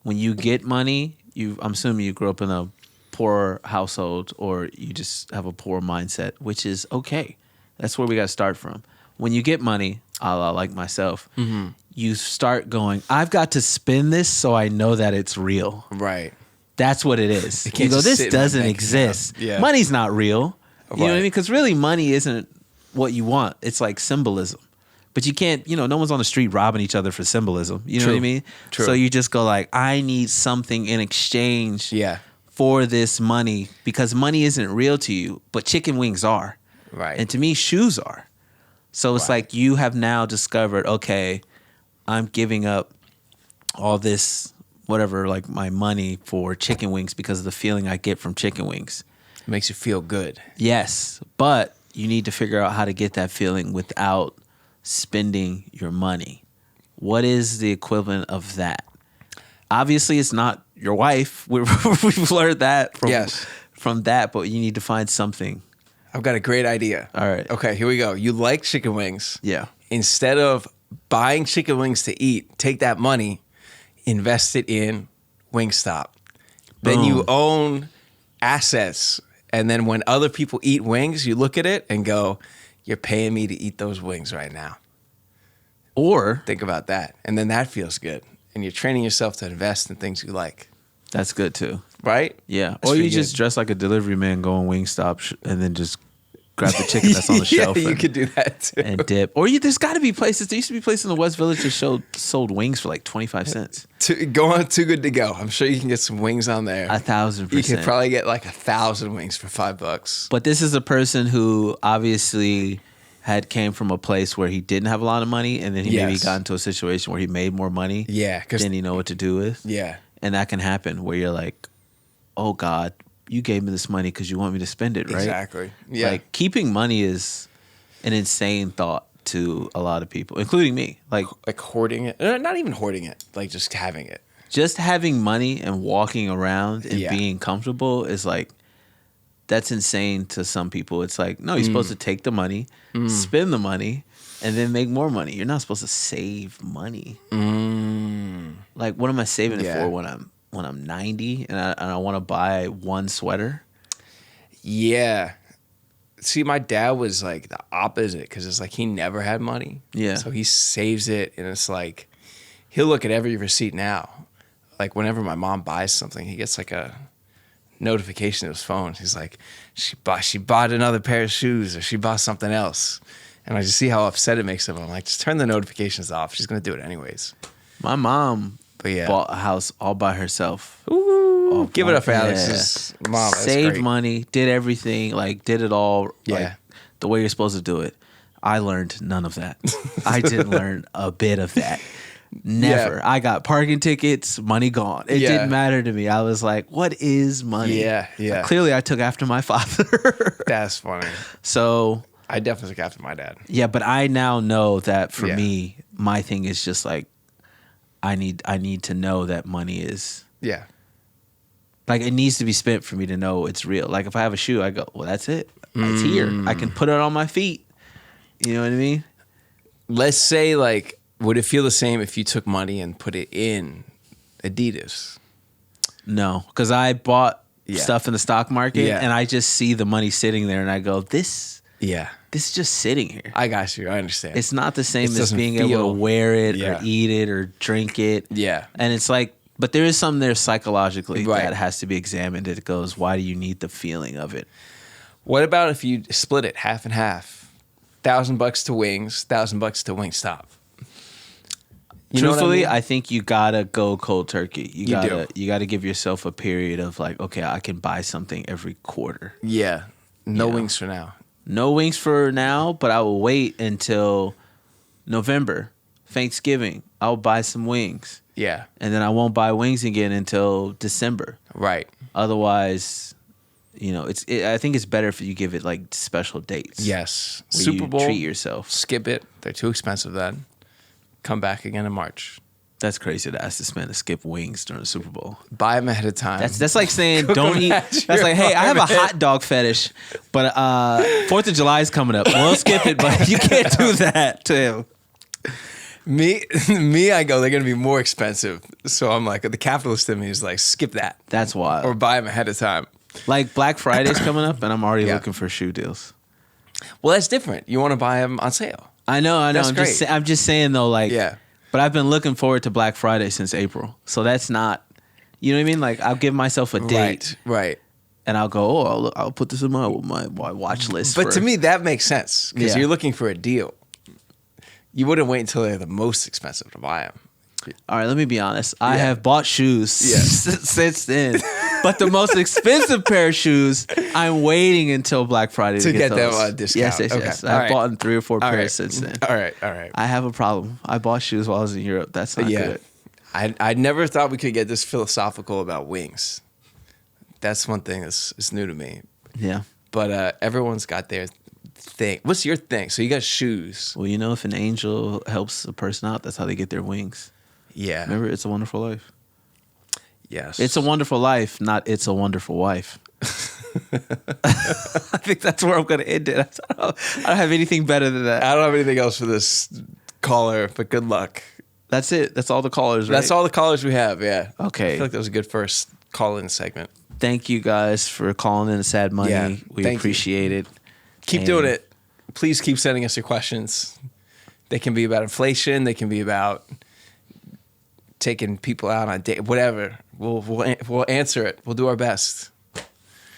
when you get money, I'm assuming you grew up in a poor household or you just have a poor mindset, which is okay. That's where we got to start from. When you get money, a la like myself, you start going, I've got to spend this so I know that it's real. Right. That's what it is. It You can't go, just this sit in my doesn't bank exist. account. Yeah. Money's not real. You know what I Right. mean? Because really, money isn't what you want. It's like symbolism. But you can't, no one's on the street robbing each other for symbolism. You know what I True. mean? True. So you just go like, I need something in exchange for this money, because money isn't real to you, but chicken wings are. Right. And to me, shoes are. So it's like you have now discovered, okay, I'm giving up all this, whatever, like my money for chicken wings because of the feeling I get from chicken wings. It makes you feel good. Yes, but you need to figure out how to get that feeling without spending your money. What is the equivalent of that? Obviously, it's not your wife. We've learned that from that, but you need to find something. I've got a great idea. All right. Okay, here we go. You like chicken wings. Yeah. Instead of buying chicken wings to eat, take that money, invest it in Wingstop. Then you own assets. And then when other people eat wings, you look at it and go, you're paying me to eat those wings right now. Or think about that. And then that feels good. And you're training yourself to invest in things you like. That's good too. Right? Yeah. That's or you pretty just good. dress like a delivery man, go on Wingstop and then just grab the chicken that's on the shelf. You and, could do that too. and dip. Or there's got to be places. There used to be places in the West Village that sold wings for like 25 cents. Go on Too Good to Go. I'm sure you can get some wings on there. 1,000%. You could probably get like 1,000 wings for $5. But this is a person who obviously came from a place where he didn't have a lot of money, and then he maybe got into a situation where he made more money. Yeah, than he know what to do with. Yeah, and that can happen where you're like, oh God, you gave me this money because you want me to spend it, right? Exactly. Yeah. Like keeping money is an insane thought to a lot of people, including me. Like hoarding it. Not even hoarding it. Like just having it. Just having money and walking around and being comfortable is like, that's insane to some people. It's like, no, you're supposed to take the money, spend the money, and then make more money. You're not supposed to save money. Like, what am I saving it for when I'm 90 and I want to buy one sweater? Yeah. See, my dad was like the opposite because it's like he never had money. Yeah. So he saves it, and it's like he'll look at every receipt now. Like whenever my mom buys something, he gets like a notification to his phone. He's like, she bought another pair of shoes, or she bought something else. And I just see how upset it makes him. I'm like, just turn the notifications off. She's gonna do it anyways. My mom bought a house all by herself. Ooh, give it up for Alex's mom. That's Saved great. money, did everything, like did it all like the way you're supposed to do it. I learned none of that. I didn't learn a bit of that. Never. Yeah. I got parking tickets, money gone. It didn't matter to me. I was like, what is money? Yeah. Clearly I took after my father. That's funny. So I definitely took after my dad. yeah, but I now know that for me, my thing is just like I need to know that money is like it needs to be spent for me to know it's real. Like if I have a shoe, I go, well, that's it. It's here. I can put it on my feet. You know what I mean? Let's say like would it feel the same if you took money and put it in Adidas? No, because I bought Yeah. stuff in the stock market, Yeah. and I just see the money sitting there, and I go, this Yeah. is just sitting here. I got you. I understand. It's not the same It as doesn't being able feel- to wear it Yeah. or eat it or drink it. Yeah. And it's like, but there is something there psychologically Right. that has to be examined. It goes, why do you need the feeling of it? What about if you split it half and half? $1,000 to Wings, $1,000 to Wingstop. You know what Truthfully, I mean? I think you gotta go cold turkey. You do. You gotta give yourself a period of like, okay, I can buy something every quarter. Yeah. No Yeah. wings for now. No wings for now, but I will wait until November, Thanksgiving. I'll buy some wings, Yeah. and then I won't buy wings again until December. Right. Otherwise, I think it's better if you give it like special dates. Yes. where Super you Bowl. treat yourself. Skip it. They're too expensive then. Come back again in March. That's crazy to ask this man to skip wings during the Super Bowl. Buy them ahead of time. That's like saying Cook don't 'em eat. at That's your like, hey, I have a apartment. hot dog fetish, but 4th of July is coming up. We'll skip it, but you can't do that to him. Me, I go, they're going to be more expensive. So I'm like, the capitalist in me is like, skip that. That's wild. Or buy them ahead of time. Like Black Friday's coming up, and I'm already Yeah. looking for shoe deals. Well, that's different. You want to buy them on sale. I know. That's I'm just saying though, like, Yeah. But I've been looking forward to Black Friday since April, so that's not, you know what I mean? Like, I'll give myself a date, Right. and I'll go, I'll put this in my watch list. But for- to me, that makes sense because Yeah. you're looking for a deal. You wouldn't wait until they're the most expensive to buy them. all right, let me be honest. I Yeah. have bought shoes since then, but the most expensive pair of shoes, I'm waiting until Black Friday To get them those. on a discount. Yes. Okay. I've All right. bought 3 or 4 All pairs right. since then. All right. I have a problem. I bought shoes while I was in Europe. That's not Yeah. good. I never thought we could get this philosophical about wings. That's one thing that's new to me. Yeah. But everyone's got their thing. What's your thing? So you got shoes. Well, if an angel helps a person out, that's how they get their wings. Yeah. Remember, It's a Wonderful Life. Yes. It's a Wonderful Life, not It's a Wonderful Wife. I think that's where I'm going to end it. I don't have anything better than that. I don't have anything else for this caller, but good luck. That's it. That's all the callers, right? That's all the callers we have. Yeah. Okay. I feel like that was a good first call-in segment. Thank you guys for calling in Sad Money. Yeah, We thank you. appreciate it. Keep And- doing it. Please keep sending us your questions. They can be about inflation. They can be about taking people out on a date. Whatever. We'll answer it. We'll do our best.